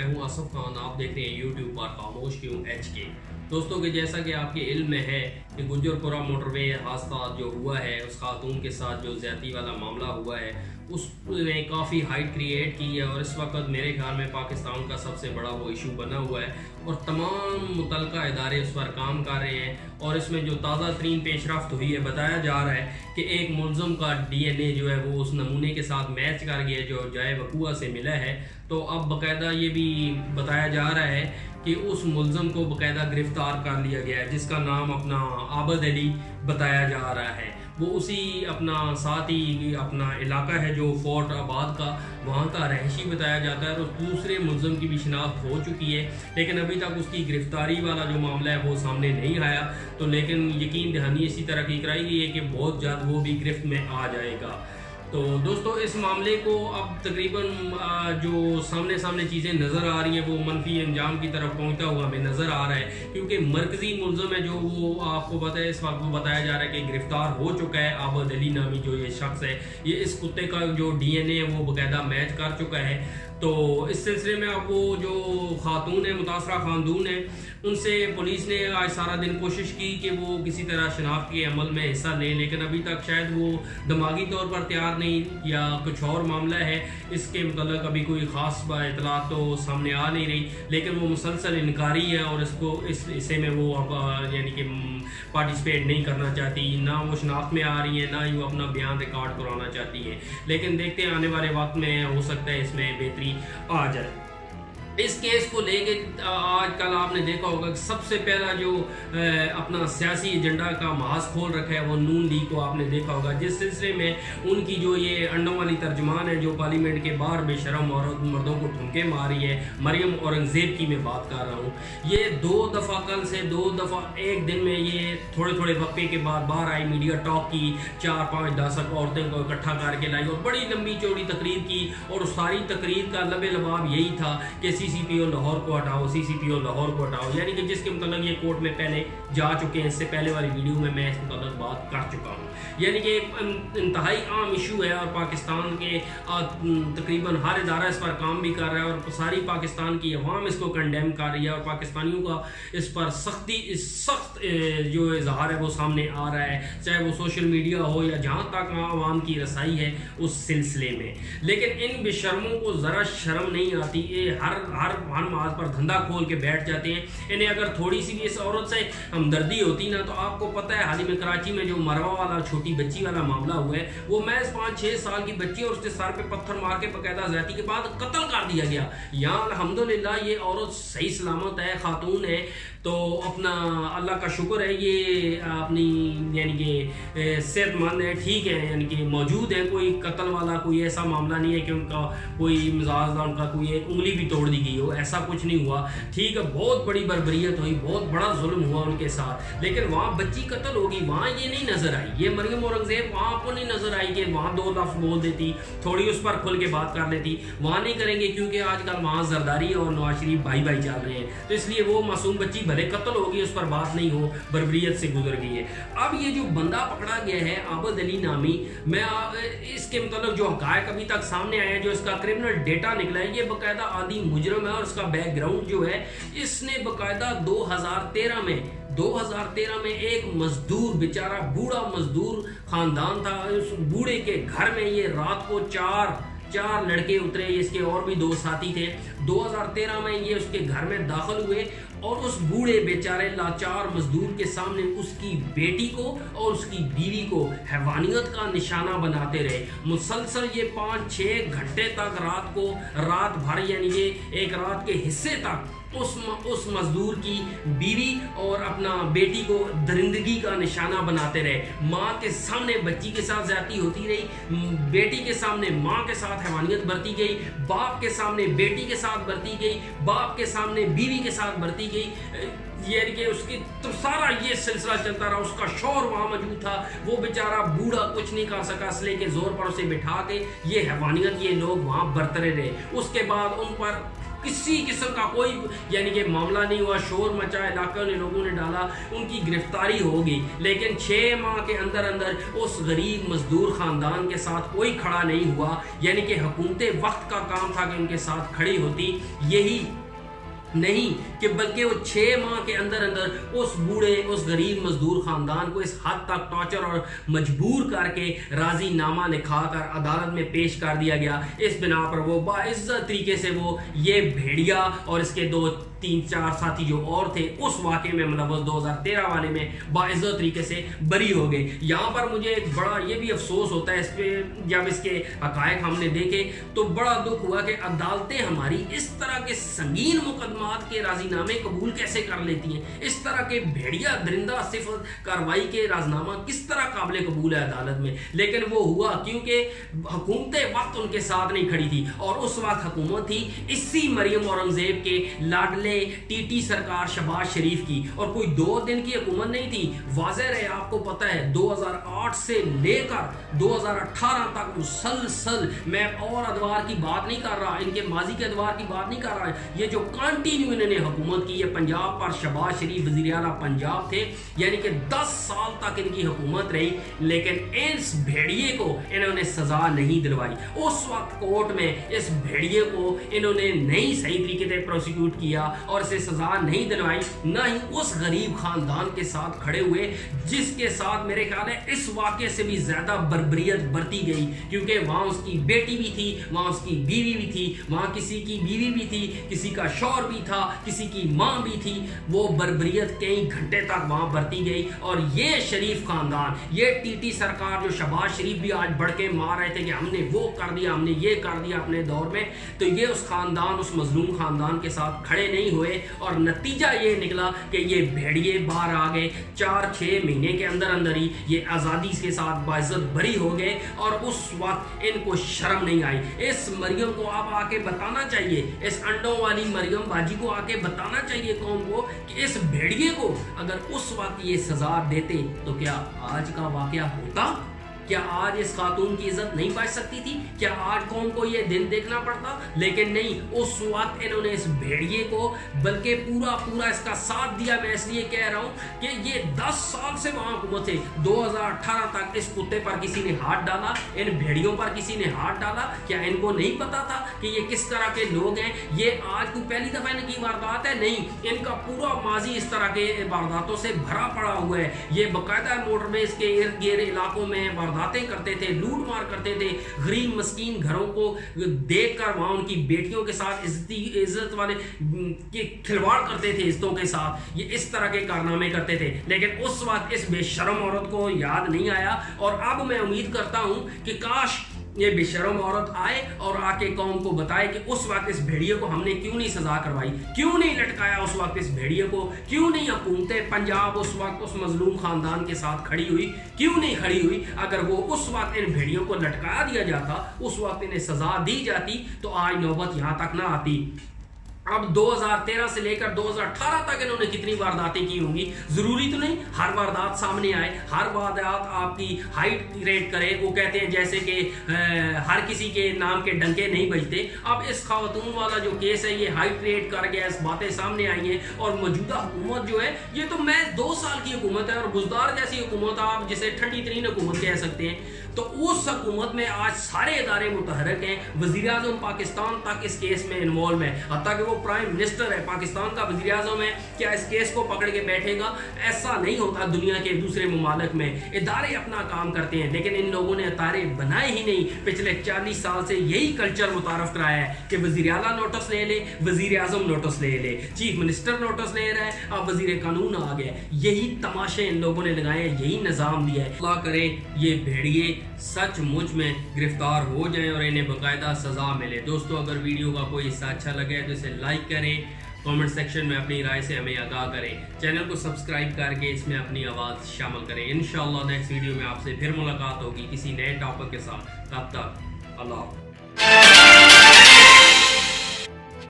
मैं हूं आसिफ खान। आप देख रहे हैं यूट्यूब पर खामोश क्यों HK। दोस्तों के जैसा कि आपके इल्म में है कि गुजरपुरा मोटरवे हादसा जो हुआ है, उस खातून के साथ जो ज़्यादती वाला मामला हुआ है, उसने काफ़ी हाइट क्रिएट की है और इस वक्त मेरे ख्याल में पाकिस्तान का सबसे बड़ा वो इशू बना हुआ है और तमाम मुतलका इदारे उस पर काम कर रहे हैं। और इसमें जो ताज़ा तरीन पेशरफ्त हुई है, बताया जा रहा है कि एक मुलज़म का DNA जो है वो उस नमूने के साथ मैच कर गया जो जाए वकूआ से मिला है। तो अब बाकायदा ये भी बताया जा रहा है कि उस मुलज़म को बाकायदा गिरफ़्तार कर लिया गया है, जिसका नाम अपना आबद अली बताया जा रहा है। वो उसी अपना साथ ही अपना इलाका है जो फोर्ट आबाद का, वहाँ का रहशी बताया जाता है। और उस दूसरे मुलज़म की भी शिनाख्त हो चुकी है, लेकिन अभी तक उसकी गिरफ़्तारी वाला जो मामला है वो सामने नहीं आया। तो लेकिन यकीन दहानी इसी तरह की कराई गई है कि बहुत जल्द वो भी गिरफ्त में आ जाएगा। तो दोस्तों इस मामले को अब तकरीबन जो सामने चीज़ें नज़र आ रही हैं वो मनफी अंजाम की तरफ पहुंचता हुआ हमें नज़र आ रहा है, क्योंकि मरकज़ी मुलज़म है जो वो आपको पता है इस वक्त वो बताया जा रहा है कि गिरफ़्तार हो चुका है। आबद अली नामी जो ये शख्स है, ये इस कुत्ते का जो DNA है वो बाकायदा मैच कर चुका है। तो इस सिलसिले में अब वो जो खातून है, मुतासरा खातून है, उनसे पुलिस ने आज सारा दिन कोशिश की कि वो किसी तरह शनाख्त के अमल में हिस्सा लें, लेकिन अभी तक शायद वो दिमागी तौर पर तैयार नहीं या कुछ और मामला है, इसके मतलब अभी कोई ख़ास इतला तो सामने आ नहीं रही। लेकिन वो मुसलसल इनकारी है और इसको इस हिस्से में वो अब यानी कि पार्टिसिपेट नहीं करना चाहती, ना वो शनाख्त में आ रही है, ना ही वो अपना बयान रिकॉर्ड कराना चाहती है। लेकिन देखते हैं आने वाले वक्त में हो सकता है इसमें बेहतरी आ जाए। इस केस को लेके आजकल आपने देखा होगा कि सबसे पहला जो अपना सियासी एजेंडा का महाज खोल रखा है वो नून लीग को आपने देखा होगा, जिस सिलसिले में उनकी जो ये अंडों वाली तर्जमान है जो पार्लियामेंट के बाहर बेशरम औरत मर्दों को ठुमके मारी है, मरियम औरंगजेब की मैं बात कर रहा हूँ। ये 2 दफ़ा कल से 2 दफ़ा एक दिन में ये थोड़े वक्फे के बाद बाहर आई, मीडिया टॉक की, 4-5-10 औरतें को इकट्ठा करके लाई और बड़ी लंबी चौड़ी तकरीर की। और सारी तकरीर का लबे लबाब यही था कि CCPO लाहौर को हटाओ, CCPO लाहौर को हटाओ, यानी कि जिसके मतलब ये कोर्ट में पहले जा चुके हैं। इससे पहले वाली वीडियो में मैं इस मतलब बात कर चुका हूँ। यानी कि एक इंतहाई आम इशू है और पाकिस्तान के तकरीबन हर इदारा इस पर काम भी कर रहा है और सारी पाकिस्तान की अवाम इसको कंडेम कर रही है और पाकिस्तानियों का इस पर सख्त जो इजहार है वो सामने आ रहा है, चाहे वो सोशल मीडिया हो या जहाँ तक आवाम की रसाई है उस सिलसिले में। लेकिन इन बेशर्मों को ज़रा शर्म नहीं आती, ये हर माज पर धंधा खोल के बैठ जाते हैं। इन्हें अगर थोड़ी सी भी इस औरत से हमदर्दी होती ना, तो आपको पता है हाल ही में कराची में जो मरवा वाला छोटी बच्ची वाला मामला हुआ है, वो महज 5-6 साल की बच्ची और उसके सर पे पत्थर मार के बाकायदा ज़्यादती के बाद कत्ल कर दिया गया। यहाँ अल्हम्दुलिल्लाह ये औरत सही सलामत है, खातून है, तो अपना अल्लाह का शुक्र है ये अपनी यानी कि सेहतमंद है, ठीक है, यानी कि मौजूद है। कोई कत्ल वाला कोई ऐसा मामला नहीं है कि उनका कोई मिजाज उनका कोई एक उंगली भी तोड़ दी गई हो, ऐसा कुछ नहीं हुआ। ठीक है, बहुत बड़ी बर्बरियत हुई, बहुत बड़ा जुल्म हुआ उनके साथ, लेकिन वहाँ बच्ची कत्ल होगी, वहाँ ये नहीं नज़र आई। ये मरियम औरंगजेब वहाँ आपको नहीं नज़र आई कि वहाँ 2 लफ्ज़ बोल देती, थोड़ी उस पर खुल के बात कर लेती। वहाँ नहीं करेंगे क्योंकि आजकल वहाँ जरदारी और नवाज शरीफ भाई चल रहे हैं, तो इसलिए वो मासूम बच्ची भले कत्ल होगी उस पर बात नहीं हो, बर्बरियत से गुजर गई है। अब ये जो बंदा पकड़ा गया है आबद अली नामी, मैं इसके मतलब जो हकायक अभी तक सामने आए हैं, जो इसका क्रिमिनल डेटा निकला है, ये बाकायदा आदि मुजरम है और इसका बैकग्राउंड जो है, इसने बाकायदा 2013 में एक मजदूर, बेचारा बूढ़ा मजदूर खानदान था, उस बूढ़े के घर में ये रात को चार लड़के उतरे, इसके और भी 2 साथी थे। 2013 में ये उसके घर में दाखिल हुए और उस बूढ़े बेचारे लाचार मजदूर के सामने उसकी बेटी को और उसकी बीवी को हैवानियत का निशाना बनाते रहे। मुसलसल ये 5-6 घंटे तक रात भर यानी ये एक रात के हिस्से तक उस मजदूर की बीवी और अपना बेटी को दरिंदगी का निशाना बनाते रहे। माँ के सामने बच्ची के साथ ज्यादती होती रही, बेटी के सामने माँ के साथ हैवानियत बरती गई, बाप के सामने बेटी के साथ बरती गई, बाप के सामने बीवी के साथ बरती गई। यानी कि उसकी तो सारा ये सिलसिला चलता रहा। उसका शौहर वहाँ मौजूद था, वो बेचारा बूढ़ा कुछ नहीं कर सका, इसलिए के जोर पर उसे बिठा के ये हैवानियत ये लोग वहाँ बरतरे रहे। उसके बाद उन पर किसी किस्म का कोई यानी कि मामला नहीं हुआ, शोर मचा, इलाके ने लोगों ने डाला, उनकी गिरफ्तारी होगी, लेकिन 6 माह के अंदर अंदर उस गरीब मजदूर खानदान के साथ कोई खड़ा नहीं हुआ। यानी कि हुकूमत वक्त का काम था कि उनके साथ खड़ी होती, यही नहीं कि बल्कि वो 6 माह के अंदर अंदर उस बूढ़े, उस गरीब मजदूर खानदान को इस हद तक टॉर्चर और मजबूर करके राजीनामा लिखाकर अदालत में पेश कर दिया गया। इस बिना पर वो बाइज्जत तरीके से वो ये भेड़िया और इसके 2-3-4 साथी जो और थे उस वाक़े में मतलब 2013 वाले में बाइज्जत तरीके से बरी हो गए। यहाँ पर मुझे बड़ा ये भी अफसोस होता है इस पर, जब इसके हकायक हमने देखे तो बड़ा दुख हुआ कि अदालतें हमारी इस तरह के संगीन मुकदमा के राजीनामे कबूल कैसे कर लेती हैं। इस तरह के भेड़िया दरिंदा सिफत कार्रवाई के राजीनामा किस तरह काबिल कबूल है अदालत में, लेकिन वो हुआ क्योंकि हुकूमत वक्त उनके साथ नहीं खड़ी थी। और उस वक्त हुकूमत थी इसी मरियम औरंगजेब के लाडले टीटी सरकार शहबाज शरीफ की, और कोई 2 दिन की हुकूमत नहीं थी। वाज़ेह रहे, आपको पता है 2008 से लेकर 2018 तक मुसलसल, मैं और अदवार की बात नहीं कर रहा, इनके माजी के अदवार की बात नहीं कर रहा, ये जो कंटिन्यू इन्होंने हुकूमत की है पंजाब पर, शहबाज शरीफ वज़ीर आला पंजाब थे, यानी कि 10 साल तक इनकी हुकूमत रही, लेकिन इस भेड़िए को इन्होंने सजा नहीं दिलवाई। उस वक्त कोर्ट में इस भेड़िए को इन्होंने नहीं सही तरीके से प्रोसिक्यूट किया और इसे सजा नहीं दिलवाई, ना ही उस गरीब खानदान के साथ खड़े हुए जिसके साथ मेरे ख्याल है इस वाक़े से भी ज्यादा बर्बरियत बरती गई, क्योंकि वहां उसकी बेटी भी थी, वहां उसकी बीवी भी थी, वहां किसी की बीवी भी थी, किसी का शौहर भी था, किसी की मां भी थी। वो बर्बरियत कई घंटे तक वहां बरती गई। और ये शरीफ खानदान, ये टीटी सरकार जो शहबाज शरीफ भी आज बढ़ के मार रहे थे कि हमने वो कर दिया, हमने ये कर दिया अपने दौर में, तो ये उस खानदान, उस मजलूम खानदान के साथ खड़े नहीं हुए, और नतीजा ये निकला कि ये भेड़िए बाहर आ गए। 4-6 महीने के अंदर अंदर ही ये आज़ादी के साथ बाइज्जत बरी हो गए, और उस वक्त इनको शर्म नहीं आई। इस मरियम को आप आके बताना चाहिए, इस अंडों वाली मरियम बाजी को आके बताना चाहिए कौम को कि इस भेड़िए को अगर उस वक्त ये सजा देते तो क्या आज का वाकया होता? क्या आज इस खातून की इज्जत नहीं बच सकती थी? क्या आज कौम को ये दिन देखना पड़ता? लेकिन नहीं, उस वक्त इन्होंने इस भेड़िए को बल्कि पूरा इसका साथ दिया। मैं इसलिए कह रहा हूं कि ये 10 साल से वहां हुकूमत थे, 2018 तक इस कुत्ते पर किसी ने हाथ डाला, इन भेड़ियों पर किसी ने हाथ डाला? क्या इनको नहीं पता था कि ये किस तरह के लोग हैं? ये आज कोई पहली दफा इनकी वारदात है? नहीं, इनका पूरा माजी इस तरह के वारदातों से भरा पड़ा हुआ है। ये बाकायदा मोटरवेज के इर्द गिर्द इलाकों में वारदातें करते थे, लूट मार करते थे, गरीब मस्कीन घरों को देखकर वहां उनकी बेटियों के साथ इज्जत वाले के खिलवाड़ करते थे, इज्जतों के साथ ये इस तरह के कारनामे करते थे। लेकिन उस वक्त इस बेशरम औरत को याद नहीं आया, और अब मैं उम्मीद करता हूं कि काश ये बेशरम औरत आए और आके कौम को बताए कि उस वक्त इस भेड़िए को हमने क्यों नहीं सजा करवाई, क्यों नहीं लटकाया उस वक्त इस भेड़िए को, क्यों नहीं हुकूमत पंजाब उस वक्त उस मजलूम खानदान के साथ खड़ी हुई, क्यों नहीं खड़ी हुई? अगर वो उस वक्त इन भेड़ियों को लटका दिया जाता, उस वक्त इन्हें सजा दी जाती, तो आज नौबत यहाँ तक ना आती। अब 2013 से लेकर 2018 तक इन्होंने कितनी वारदातें की होंगी, जरूरी तो नहीं हर वारदात सामने आए, हर वारदात आपकी हाइट रेट करे। वो कहते हैं जैसे कि हर किसी के नाम के डंके नहीं बजते। अब इस खातून वाला जो केस है ये हाइट रेट कर गया, इस बातें सामने आई हैं। और मौजूदा हुकूमत जो है ये तो मैं 2 साल की हुकूमत है, और बुजदार जैसी हुकूमत आप जिसे ठंडी तरीन हुकूमत कह सकते हैं। तो उस हुकूमत में आज सारे इदारे मुतहरक हैं, वज़ीर आज़म पाकिस्तान तक इस केस में इन्वॉल्व है, हत्ता कि वो प्राइम मिनिस्टर है पाकिस्तान का, वज़ीर आज़म है। क्या इस केस को पकड़ के बैठेगा? ऐसा नहीं होता दुनिया के दूसरे ममालिक में। इदारे अपना काम करते हैं, लेकिन इन लोगों ने इदारे बनाए ही नहीं। पिछले 40 साल से यही कल्चर मुतारफ कराया है कि वज़ीर आला नोटिस ले ले, वज़ीर आज़म नोटिस ले ले, चीफ मिनिस्टर नोटिस ले रहा है, अब वज़ीर कानून आ गया। यही तमाशे इन लोगों ने लगाए हैं, यही निज़ाम दिया है। अल्लाह करे ये भेड़िए सचमुच में गिरफ्तार हो जाएं और इन्हें बाकायदा सज़ा मिले। दोस्तों, अगर वीडियो का कोई हिस्सा अच्छा लगे तो इसे लाइक करें, कमेंट सेक्शन में अपनी राय से हमें आगाह करें, चैनल को सब्सक्राइब करके इसमें अपनी आवाज़ शामिल करें। इंशाअल्लाह नेक्स्ट वीडियो में आपसे फिर मुलाकात होगी किसी नए टॉपिक के साथ। तब तक अल्लाह।